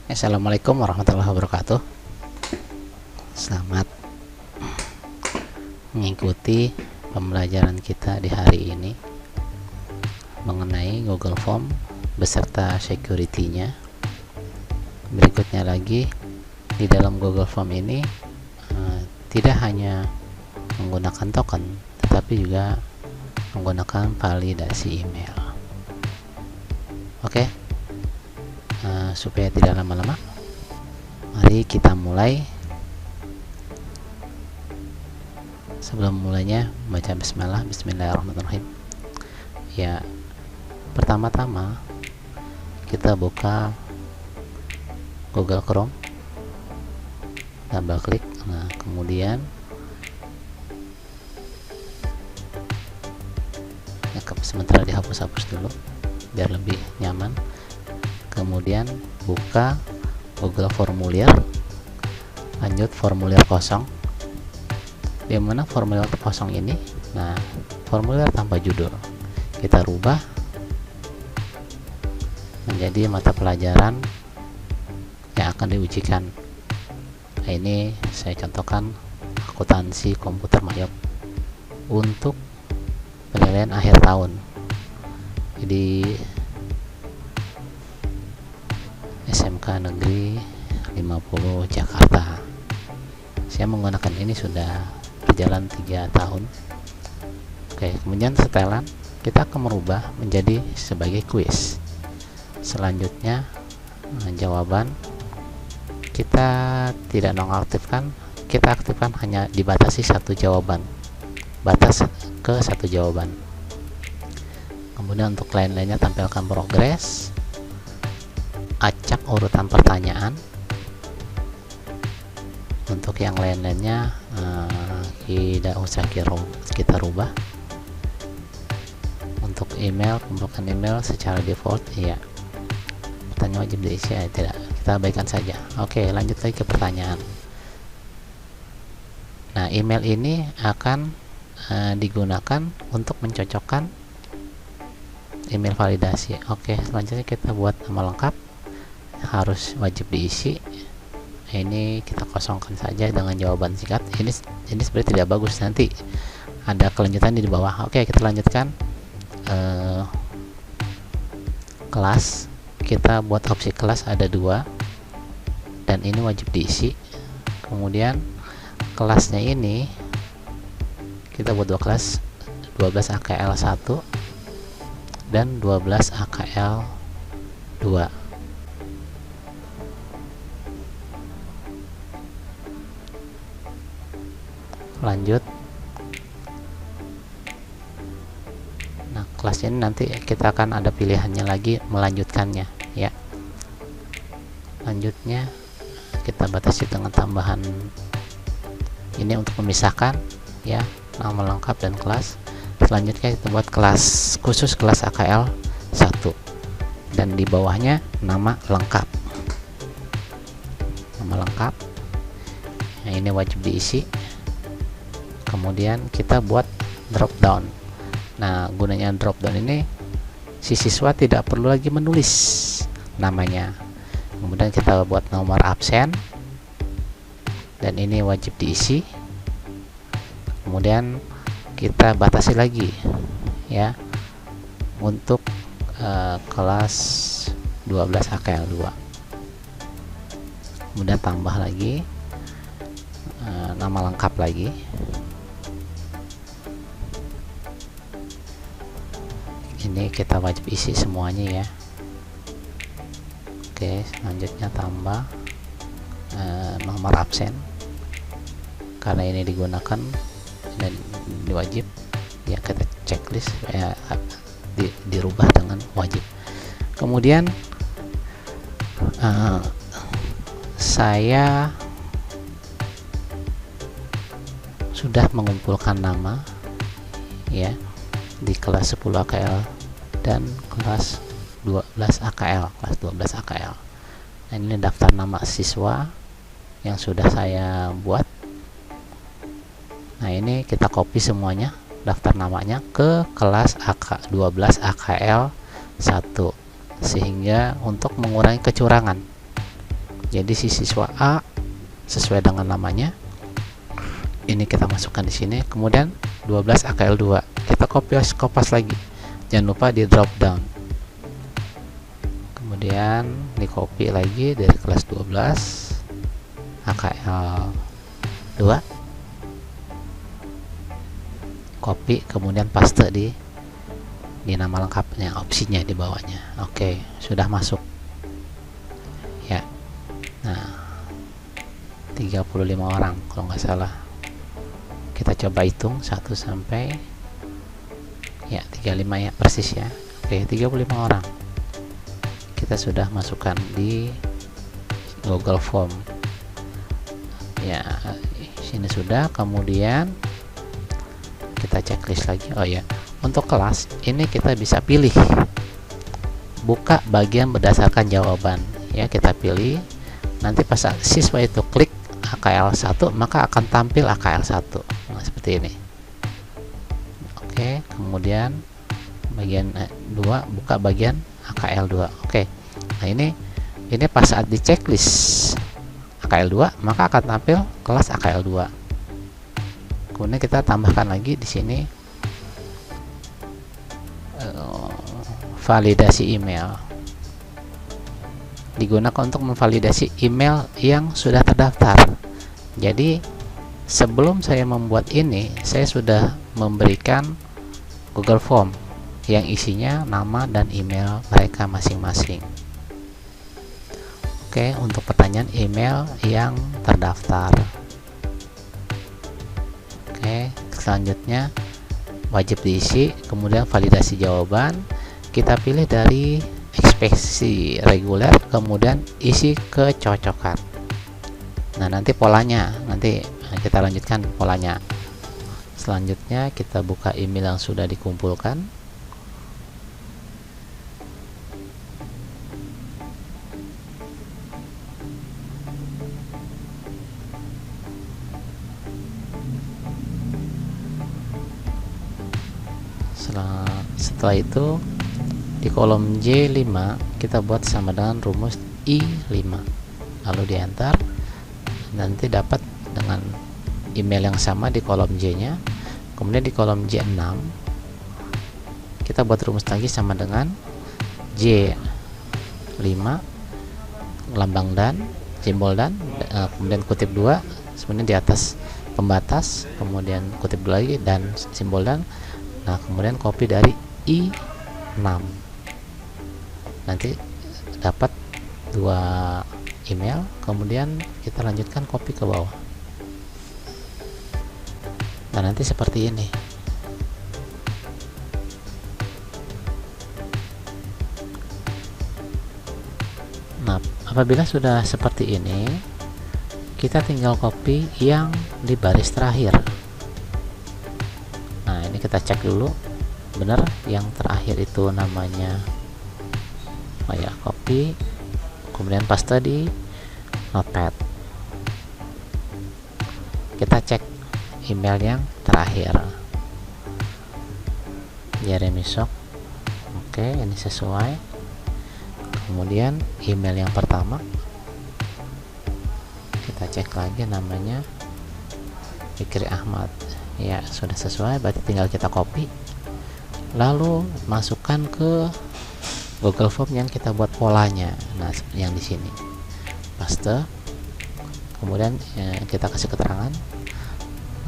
Assalamualaikum warahmatullahi wabarakatuh. Selamat mengikuti pembelajaran kita di hari ini mengenai Google Form beserta security-nya. Berikutnya lagi, di dalam Google Form ini tidak hanya menggunakan token, tetapi juga menggunakan validasi email. Oke, supaya tidak lama-lama, mari kita mulai. Sebelum mulainya, baca Bismillahirrahmanirrahim. Ya, pertama-tama kita buka Google Chrome, double klik. Nah, kemudian sementara dihapus-hapus dulu biar lebih nyaman. Kemudian buka Google Formulir, lanjut formulir kosong. Di mana formulir kosong ini? Nah, formulir tanpa judul kita rubah menjadi mata pelajaran yang akan diujikan. Nah, ini saya contohkan akuntansi komputer Mayop untuk penilaian akhir tahun. Jadi SMK Negeri 50 Jakarta. Saya menggunakan ini sudah berjalan 3 tahun. Oke, kemudian setelan kita akan merubah menjadi sebagai kuis. Selanjutnya jawaban kita tidak nonaktifkan, kita aktifkan hanya dibatasi satu jawaban, batas ke satu jawaban. Kemudian untuk lain-lainnya tampilkan progres, acak urutan pertanyaan. Untuk yang lain-lainnya tidak usah kita rubah. Untuk email, pembukaan email secara default ya, pertanyaan wajib diisi ya, tidak, kita abaikan saja. Oke, lanjut lagi ke pertanyaan. Nah, email ini akan digunakan untuk mencocokkan email validasi. Oke, selanjutnya kita buat nama lengkap, harus wajib diisi. Ini kita kosongkan saja dengan jawaban singkat. Ini sebenarnya tidak bagus, nanti ada kelanjutan di bawah. Oke, kita lanjutkan. Kelas, kita buat opsi kelas ada 2 dan ini wajib diisi. Kemudian kelasnya ini kita buat 2 kelas, 12 AKL 1 dan 12 AKL 2. Lanjut. Nah, kelas ini nanti kita akan ada pilihannya lagi melanjutkannya ya. Lanjutnya kita batasi dengan tambahan ini untuk memisahkan ya, nama lengkap dan kelas. Selanjutnya kita buat kelas khusus, kelas AKL 1 dan di bawahnya nama lengkap. Nama lengkap. Nah, ini wajib diisi. Kemudian kita buat drop down. Nah, gunanya drop down ini si siswa tidak perlu lagi menulis namanya. Kemudian kita buat nomor absen dan ini wajib diisi. Kemudian kita batasi lagi ya untuk kelas 12 AKL 2. Kemudian tambah lagi nama lengkap lagi. Ini kita wajib isi semuanya ya. Oke, selanjutnya tambah nomor absen karena ini digunakan dan diwajib ya, kita checklist ya, dirubah dengan wajib. Kemudian saya sudah mengumpulkan nama ya di kelas 10 AKL dan kelas 12 AKL, kelas 12 AKL. Nah, ini daftar nama siswa yang sudah saya buat. Nah, ini kita copy semuanya daftar namanya ke kelas 12 AKL 1 sehingga untuk mengurangi kecurangan Jadi si siswa A sesuai dengan namanya ini kita masukkan di sini, kemudian 12 AKL 2 kita kopas lagi, jangan lupa di drop down, kemudian di copy lagi dari kelas 12 AKL 2, copy kemudian paste di nama lengkapnya, opsinya di bawahnya. Oke, sudah masuk ya. Nah 35 orang kalau nggak salah, kita coba hitung 1 sampai ya 35 ya, persis ya. Oke, 35 orang kita sudah masukkan di Google Form ya. Sini sudah, kemudian kita checklist lagi. Oh ya, untuk kelas ini kita bisa pilih buka bagian berdasarkan jawaban ya, kita pilih. Nanti pas siswa itu klik AKL 1 maka akan tampil AKL 1. Nah, seperti ini. Oke, kemudian bagian 2 buka bagian AKL 2. Oke. Nah, ini pas saat di checklist AKL 2 maka akan tampil kelas AKL 2. Kemudian kita tambahkan lagi di sini validasi email, digunakan untuk memvalidasi email yang sudah terdaftar. Jadi sebelum saya membuat ini, saya sudah memberikan Google Form yang isinya nama dan email mereka masing-masing. Oke, untuk pertanyaan email yang terdaftar. Oke, selanjutnya wajib diisi, kemudian validasi jawaban. Kita pilih dari ekspresi reguler, kemudian isi kecocokan. Nah, nanti polanya, nanti kita lanjutkan polanya. Selanjutnya kita buka email yang sudah dikumpulkan. Setelah itu di kolom J5 kita buat sama dengan rumus I5, lalu di enter. Nanti dapat dengan email yang sama di kolom J nya. Kemudian di kolom J6 kita buat rumus lagi sama dengan J5 lambang dan simbol dan kemudian kutip 2, kemudian di atas pembatas, kemudian kutip 2 lagi dan simbol dan. Nah, kemudian copy dari I6, nanti dapat 2 email. Kemudian kita lanjutkan copy ke bawah. Nah, nanti seperti ini. Nah, apabila sudah seperti ini, kita tinggal copy yang di baris terakhir. Nah, ini kita cek dulu benar yang terakhir itu namanya. Oh ya, copy kemudian paste di notepad. Kita cek email yang terakhir, Jeremy Sok. Oke, ini sesuai. Kemudian email yang pertama kita cek lagi namanya Fikri Ahmad. Ya, sudah sesuai, berarti tinggal kita copy lalu masukkan ke Google Form yang kita buat polanya. Nah, yang di sini paste, kemudian kita kasih keterangan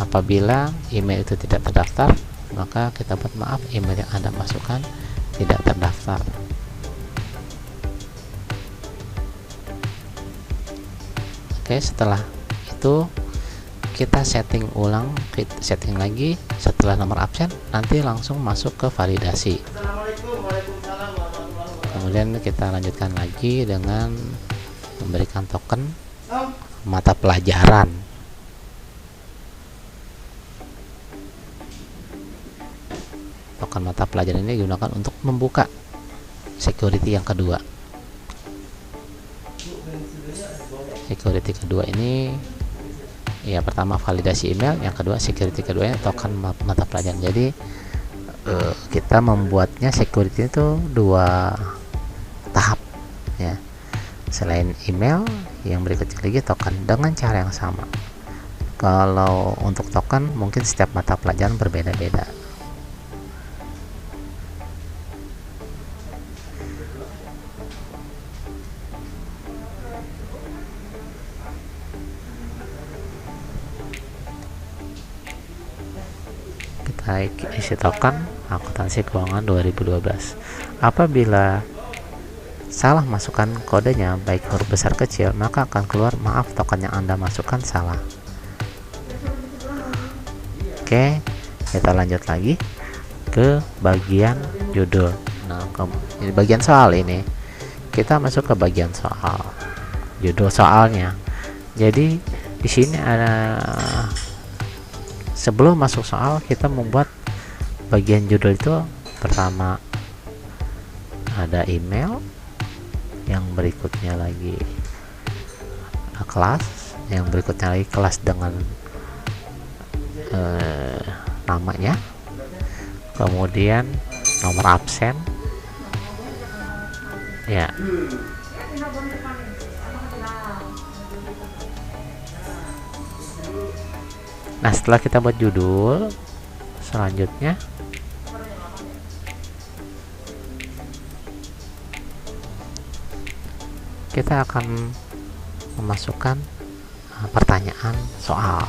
apabila email itu tidak terdaftar maka kita buat maaf, email yang Anda masukkan tidak terdaftar. Oke, setelah itu kita setting ulang, setting lagi. Setelah nomor absen nanti langsung masuk ke validasi. Kemudian kita lanjutkan lagi dengan memberikan token mata pelajaran. Token mata pelajaran ini digunakan untuk membuka security yang kedua. Security kedua ini ya, pertama validasi email, yang kedua security keduanya token mata pelajaran. Jadi kita membuatnya security itu 2 tahap ya. Selain email, yang berikutnya lagi token dengan cara yang sama. Kalau untuk token mungkin setiap mata pelajaran berbeda-beda. Kita isi token akuntansi keuangan 2012. Apabila salah masukkan kodenya baik huruf besar kecil, maka akan keluar maaf, token yang Anda masukkan salah. Oke, kita lanjut lagi ke bagian judul. Nah, ini bagian soal. Ini kita masuk ke bagian soal, judul soalnya. Jadi di sini ada, sebelum masuk soal kita membuat bagian judul itu. Pertama ada email, yang berikutnya lagi kelas, yang berikutnya lagi kelas dengan namanya, kemudian nomor absen ya. Nah, setelah kita buat judul, selanjutnya kita akan memasukkan pertanyaan soal.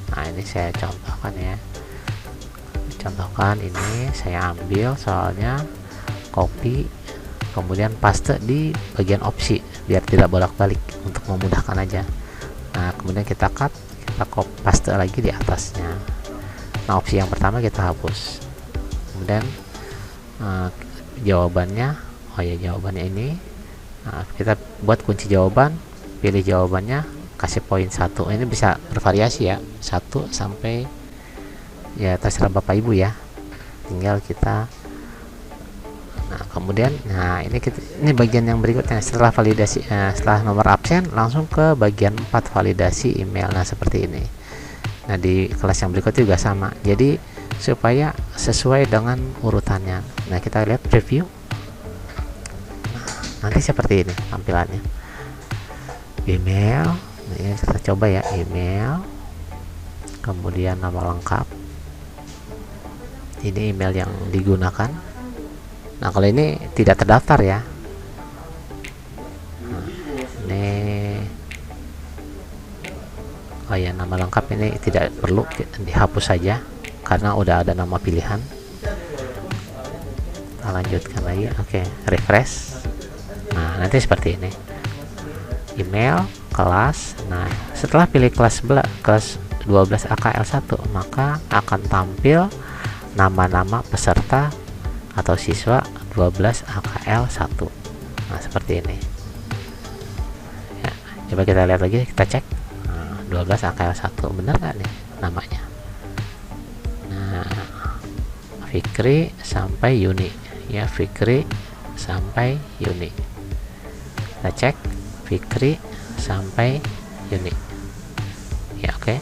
Nah, ini saya contohkan ya. Contohkan ini saya ambil soalnya, copy, kemudian paste di bagian opsi biar tidak bolak-balik untuk memudahkan aja. Nah, kemudian kita cut, kita paste lagi di atasnya. Nah, opsi yang pertama kita hapus. Kemudian jawabannya, jawabannya ini. Nah, kita buat kunci jawaban, pilih jawabannya, kasih poin 1. Ini bisa bervariasi ya, 1 sampai ya terserah Bapak Ibu ya. Tinggal kita. Nah, kemudian ini bagian yang berikutnya. Setelah validasi, setelah nomor absen, langsung ke bagian 4 validasi email. Nah, seperti ini. Nah, di kelas yang berikut juga sama. Jadi supaya sesuai dengan urutannya. Nah, kita lihat preview. Nanti seperti ini tampilannya. Email, nah, ini kita coba ya, email, kemudian nama lengkap, ini email yang digunakan. Nah, kalau ini tidak terdaftar ya, nah, ini nama lengkap ini tidak perlu, dihapus saja karena udah ada nama pilihan. Kita lanjutkan lagi. Oke, refresh. Nah, nanti seperti ini, email, kelas. Nah, setelah pilih kelas 12 AKL1, maka akan tampil nama-nama peserta atau siswa 12 AKL1. Nah, seperti ini ya. Coba kita lihat lagi, kita cek. 12 AKL1 benar nggak nih namanya? Nah, Fikri sampai Yuni ya, Fikri sampai Yuni. Kita cek Fikri sampai Yuni ya. Oke,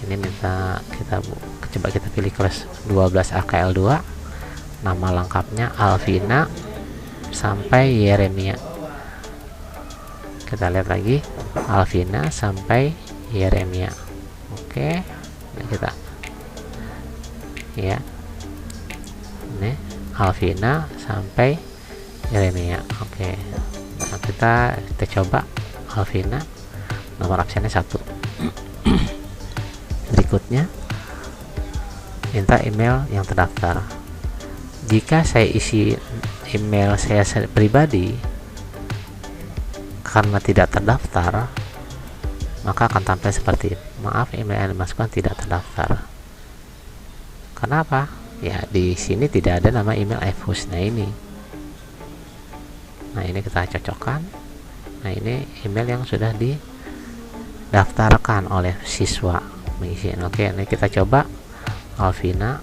ini minta kita coba kita pilih kelas 12 AKL2, nama lengkapnya Alvina sampai Yeremia. Kita lihat lagi, Alvina sampai Yeremia. Oke, nah kita ya, ini Alvina sampai Yeremia. Oke, nah kita coba Alvina, nomor absennya 1. Berikutnya minta email yang terdaftar. Jika saya isi email saya pribadi karena tidak terdaftar, maka akan tampil seperti maaf, email yang dimasukkan tidak terdaftar. Kenapa? Ya, di sini tidak ada nama email Efus. Nah, ini kita cocokkan. Nah, ini email yang sudah didaftarkan oleh siswa mengisi. Oke, ini kita coba Alvina.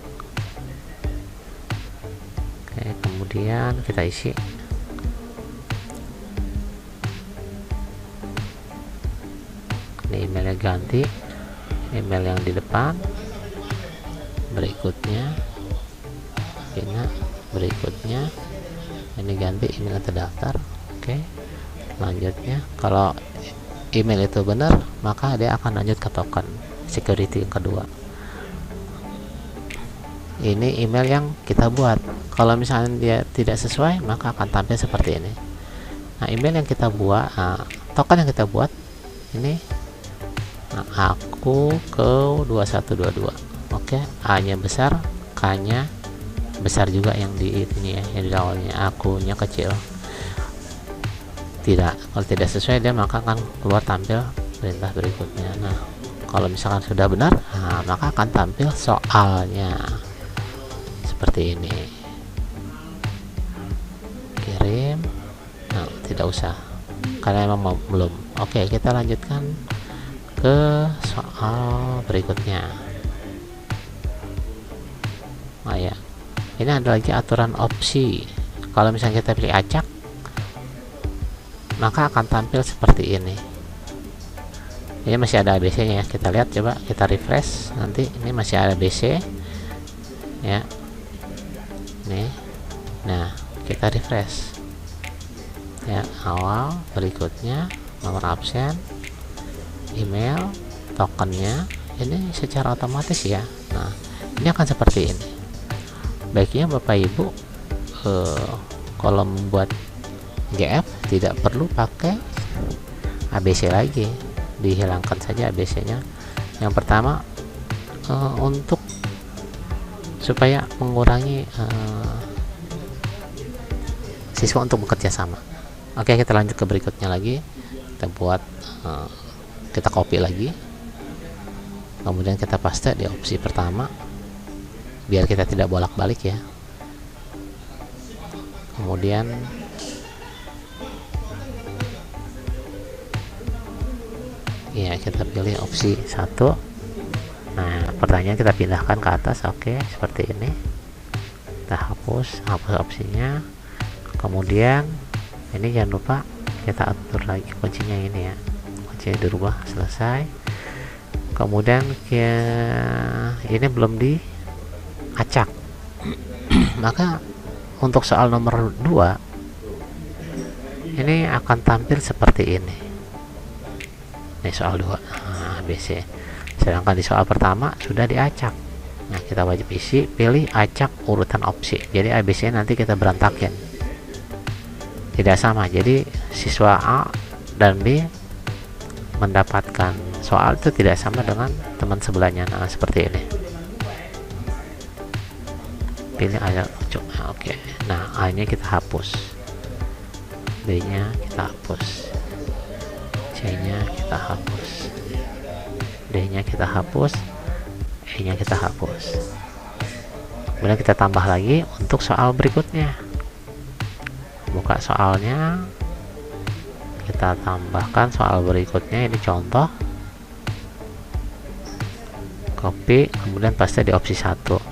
Oke, kemudian kita isi. Ini emailnya ganti, email yang di depan. Berikutnya ini, berikutnya ini ganti email yang terdaftar. Oke, Selanjutnya, kalau email itu benar, maka dia akan lanjut ke token security kedua. Ini email yang kita buat. Kalau misalnya dia tidak sesuai, maka akan tampil seperti ini. Nah, email yang kita buat, token yang kita buat ini, aku ke 2122. Oke, A-nya besar, K-nya besar juga, yang di ini ya, yang di awalnya, akunya kecil. Kalau tidak sesuai, dia maka akan keluar tampil perintah berikutnya. Nah, kalau misalkan sudah benar, maka akan tampil soalnya seperti ini. Kirim. Nah, tidak usah karena memang belum. Oke, kita lanjutkan ke soal berikutnya. Nah ya, ini ada lagi aturan opsi. Kalau misalnya kita pilih acak, maka akan tampil seperti ini. Ini masih ada ABC nya ya, kita lihat, coba kita refresh, nanti ini masih ada ABC ya, nih. Nah, kita refresh ya, awal, berikutnya nomor absen, email, tokennya, ini secara otomatis ya. Nah, ini akan seperti ini. Baiknya Bapak Ibu kalau membuat GF tidak perlu pakai ABC lagi, dihilangkan saja ABC nya. Yang pertama, untuk supaya mengurangi siswa untuk bekerja sama. Oke, kita lanjut ke berikutnya lagi. Kita buat, kita copy lagi, kemudian kita paste di opsi pertama biar kita tidak bolak-balik ya. Kemudian ya, kita pilih opsi 1. Nah, pertanyaan kita pindahkan ke atas. Oke, seperti ini. Kita hapus opsinya. Kemudian ini jangan lupa kita atur lagi kuncinya, ini ya, kuncinya dirubah, selesai. Kemudian ini belum diacak. Maka untuk soal nomor 2 ini akan tampil seperti ini. Ini soal 2, ABC. Sedangkan di soal pertama sudah diacak. Nah, kita wajib isi, pilih acak urutan opsi. Jadi ABC nanti kita berantakin, tidak sama. Jadi siswa A dan B mendapatkan soal itu tidak sama dengan teman sebelahnya. Nah, seperti ini. Pilih aja. Oke. Nah, A nya kita hapus, B nya kita hapus, C nya kita hapus, D nya kita hapus, E nya kita hapus. Kemudian kita tambah lagi untuk soal berikutnya. Buka soalnya, kita tambahkan soal berikutnya. Ini contoh, copy, kemudian paste di opsi 1.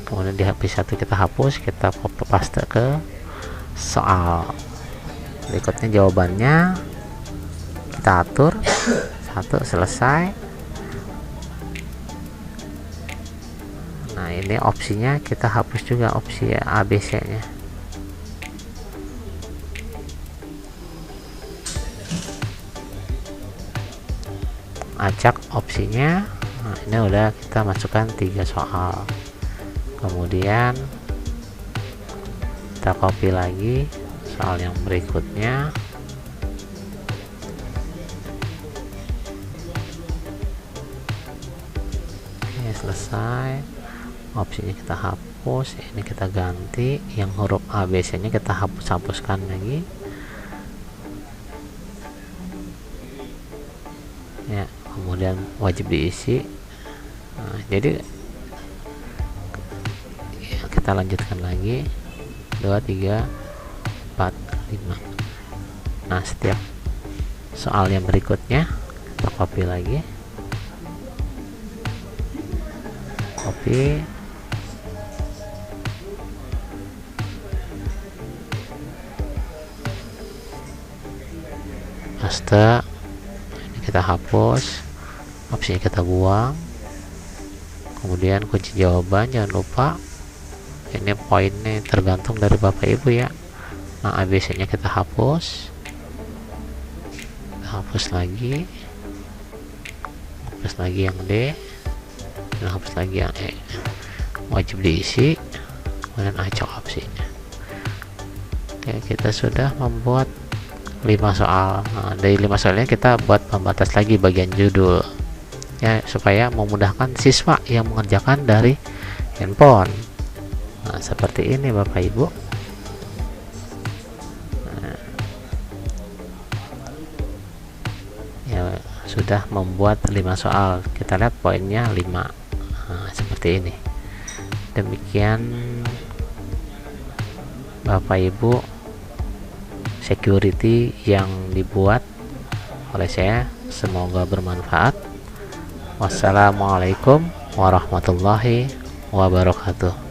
Kemudian di opsi 1 kita hapus, kita copy paste ke soal berikutnya. Jawabannya kita atur 1, selesai. Nah, ini opsinya kita hapus juga, opsi ABC nya. Acak opsinya. Nah, ini udah kita masukkan 3 soal. Kemudian kita copy lagi soal yang berikutnya. Oke, selesai. Opsinya kita hapus, ini kita ganti, yang huruf ABC nya kita hapuskan lagi ya. Kemudian wajib diisi. Nah, jadi ya, kita lanjutkan lagi 2, 3, 4, 5. Nah, setiap soal yang berikutnya kita copy lagi, copy, paste, ini kita hapus, opsinya kita buang. Kemudian kunci jawaban jangan lupa, ini poinnya tergantung dari Bapak Ibu ya. Nah, ABC nya kita hapus, hapus lagi yang D dan hapus lagi yang E. Wajib diisi, kemudian acak opsinya. Oke, kita sudah membuat 5 soal. Nah, dari 5 soalnya kita buat pembatas lagi bagian judul ya, supaya memudahkan siswa yang mengerjakan dari handphone. Nah, seperti ini Bapak Ibu. Nah, ya sudah membuat 5 soal. Kita lihat poinnya 5. Nah, seperti ini. Demikian Bapak Ibu security yang dibuat oleh saya, semoga bermanfaat. Wassalamualaikum warahmatullahi wabarakatuh.